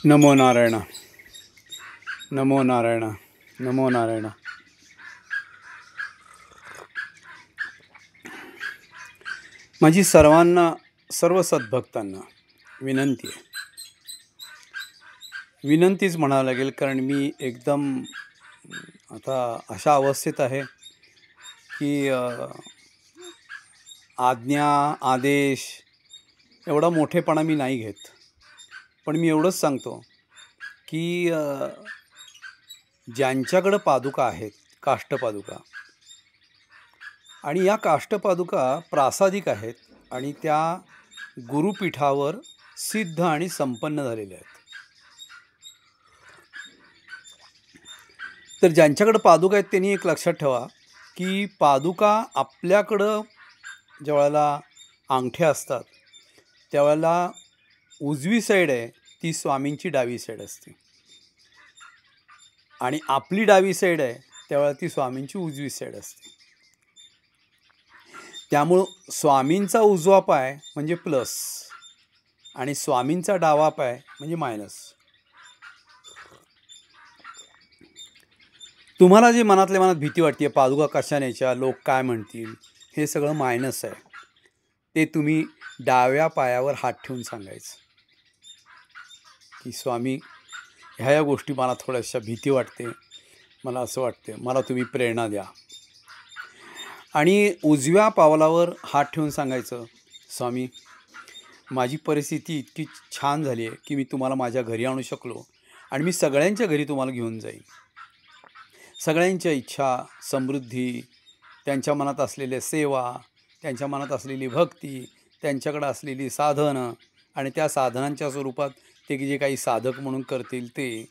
नमो नारायण, नमो नारायण, नमो नारायण. माझी सर्व सद्भक्तांना विनंती आहे. विनंतीच म्हणावं लागेल, कारण मी एकदम आता अशा अवस्थेत आहे की आज्ञा आदेश एवढा मोठेपणा मी नाही घेत. पण मी एवढंच सांगतो की ज्यांच्याकडं पादुका आहेत, काष्ठपादुका, आणि या काष्ठपादुका प्रासादिक आहेत आणि त्या गुरुपीठावर सिद्ध आणि संपन्न झालेल्या आहेत. तर ज्यांच्याकडं पादुका आहेत त्यांनी एक लक्षात ठेवा की पादुका आपल्याकडं ज्यावेळेला अंगठ्या असतात त्यावेळेला उजवी साईड आहे ती स्वामींची डावी साईड असते, आणि आपली डावी साईड आहे त्यावेळेला ती स्वामींची उजवी साईड असते. त्यामुळं स्वामींचा उजवा पाय म्हणजे प्लस आणि स्वामींचा डावा पाय म्हणजे मायनस. तुम्हाला जे मनातल्या मनात भीती वाटते, पादुका कशा न्यायच्या, लोक काय म्हणतील, हे सगळं मायनस आहे. ते तुम्ही डाव्या पायावर हात ठेवून सांगायचं की स्वामी, ह्या गोष्टी मला थोड्याशा भीती वाटते, मला असं वाटते, मला तुम्ही प्रेरणा द्या. आणि उजव्या पावलावर हात ठेवून सांगायचं, स्वामी, माझी परिस्थिती इतकी छान झाली आहे की मी तुम्हाला माझ्या घरी आणू शकलो आणि मी सगळ्यांच्या घरी तुम्हाला घेऊन जाईन. सगळ्यांच्या इच्छा, समृद्धी, त्यांच्या मनात असलेल्या सेवा, त्यांच्या मनात असलेली भक्ती, त्यांच्याकडं असलेली साधनं आणि त्या साधनांच्या स्वरूपात ते जे काही साधक म्हणून करतील ते,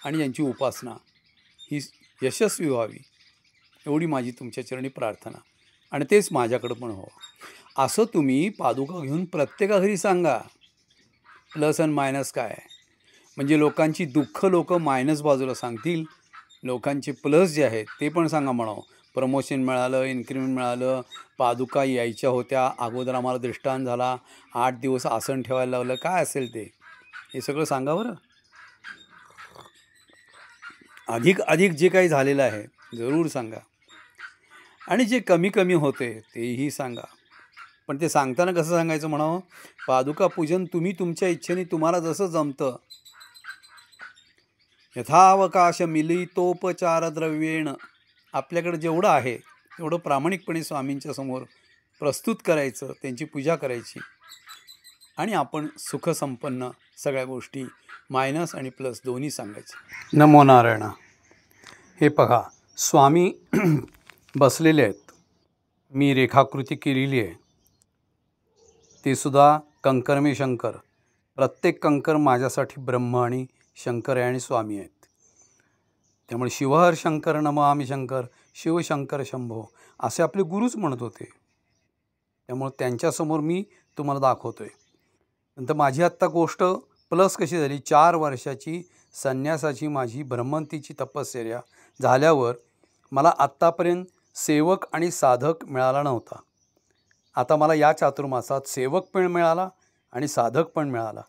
आणि त्यांची उपासना ही यशस्वी व्हावी, एवढी माझी तुमच्या चरणी प्रार्थना. आणि तेच माझ्याकडं पण हो. असं तुम्ही पादुका घेऊन प्रत्येका घरी सांगा. प्लस आणि मायनस काय आहे, म्हणजे लोकांची दुःख लोक मायनस बाजूला सांगतील, लोकांचे प्लस जे आहेत ते पण सांगा. म्हणावं, प्रमोशन मिळालं, इन्क्रिमेंट मिळालं, पादुका यायच्या होत्या, अगोदर आम्हाला दृष्टांत झाला, 8 दिवस आसन ठेवायला लावलं, काय असेल ते, हे सगळं सांगा बरं. अधिक जे काही झालेलं आहे जरूर सांगा, आणि जे कमी कमी होते तेही सांगा. पण ते सांगताना कसं सांगायचं म्हणावं, पादुका पूजन तुम्ही तुमच्या इच्छेने तुम्हाला जसं जमतं, यथावकाश मिलितोपचार द्रव्येण, आपल्याकडे जेवढं आहे तेवढं प्रामाणिकपणे स्वामींच्या समोर प्रस्तुत करायचं, त्यांची पूजा करायची, आणि आपण सुखसंपन्न सगळ्या गोष्टी मायनस आणि प्लस दोन्ही सांगायचं. नमो नारायण. हे बघा, स्वामी बसलेले आहेत, मी रेखाकृती केलेली आहे, ते सुद्धा कंकर में शंकर. प्रत्येक कंकर माझ्यासाठी ब्रह्म आणि शंकर आहे आणि स्वामी आहेत. त्यामुळे शिवहर शंकर नमामि शंकर, शिवशंकर शंभो, असे आपले गुरुच म्हणत होते. त्यामुळे त्यांच्यासमोर मी तुम्हाला दाखवतो आहे. नंतर माझी आत्ता गोष्ट प्लस कशी झाली, 4 वर्षाची संन्यासाची माझी भ्रमंतीची तपश्चर्या झाल्यावर मला आत्तापर्यंत सेवक आणि साधक मिळाला नव्हता. आता मला या चातुर्मासात सेवक पण मिळाला आणि साधक पण मिळाला.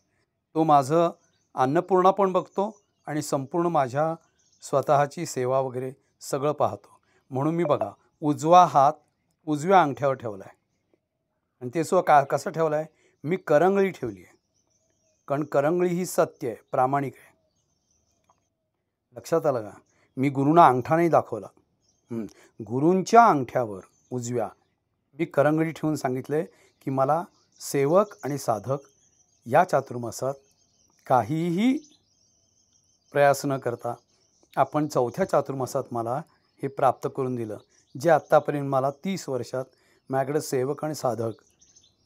तो माझं अन्नपूर्णा पण बघतो आणि संपूर्ण माझ्या स्वतःची सेवा वगैरे सगळं पाहतो. म्हणून मी बघा, उजवा हात उजव्या अंगठ्यावर ठेवला आहे, आणि ते सुद्धा कसं ठेवलं आहे, मी करंगळी ठेवली आहे, कारण करंगळी ही सत्य आहे, प्रामाणिक आहे. लक्षात आलं का? मी गुरूंना अंगठा नाही दाखवला, गुरूंच्या अंगठ्यावर उजव्या मी करंगळी ठेवून सांगितलं आहे की मला सेवक आणि साधक या चातुर्मासात काहीही प्रयास न करता आपण 4थ्या चातुर्मासात मला हे प्राप्त करून दिलं, जे आत्तापर्यंत मला 30 वर्षात माझ्याकडे सेवक आणि साधक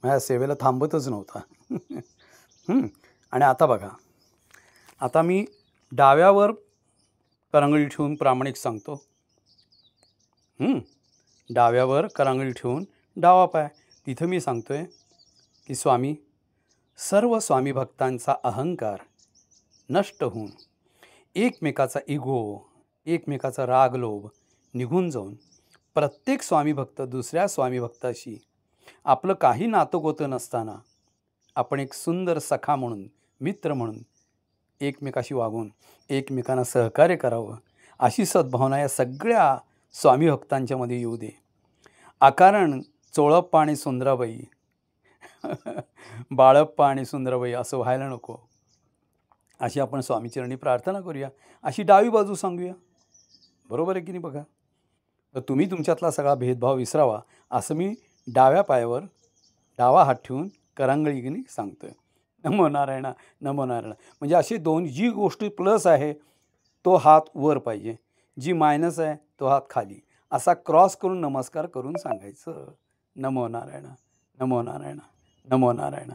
माझ्या सेवेला थांबतच नव्हता. आणि आता बघा, आता मी डाव्यावर करंगळी ठेवून प्रामाणिक सांगतो, डाव्यावर करंगळी ठेवून डावा पाय, तिथं मी सांगतो आहे की स्वामी, सर्व स्वामी भक्तांचा अहंकार नष्ट होऊन एकमेकाचा इगो, एकमेकाचा रागलोभ निघून जाऊन प्रत्येक स्वामी भक्त दुसऱ्या स्वामी भक्ताशी आपलं काही नातं गोतं नसताना आपण एक सुंदर सखा म्हणून, मित्र म्हणून एकमेकाशी वागून एकमेकांना सहकार्य करावं, अशी सद्भावना या सगळ्या स्वामी भक्तांच्यामध्ये येऊ दे. अकारण चोळप्पा आणि सुंदराबाई बाळप्पा आणि सुंदराबाई असं व्हायला नको, अशी आपण स्वामीचरणी प्रार्थना करूया. अशी डावी बाजू सांगूया. बरोबर आहे की नाही बघा. तर तुम्ही तुमच्यातला सगळा भेदभाव विसरावा, असं मी डाव्या पायावर डावा हात ठेवून करांगळीने सांगतोय. नमो नारायणा, नमो नारायणा. म्हणजे अशी दोन, जी गोष्ट प्लस आहे तो हात वर पाहिजे, जी मायनस आहे तो हात खाली, असा क्रॉस करून नमस्कार करून सांगायचं. नमो नारायणा, नमो नारायणा, नमो नारायणा.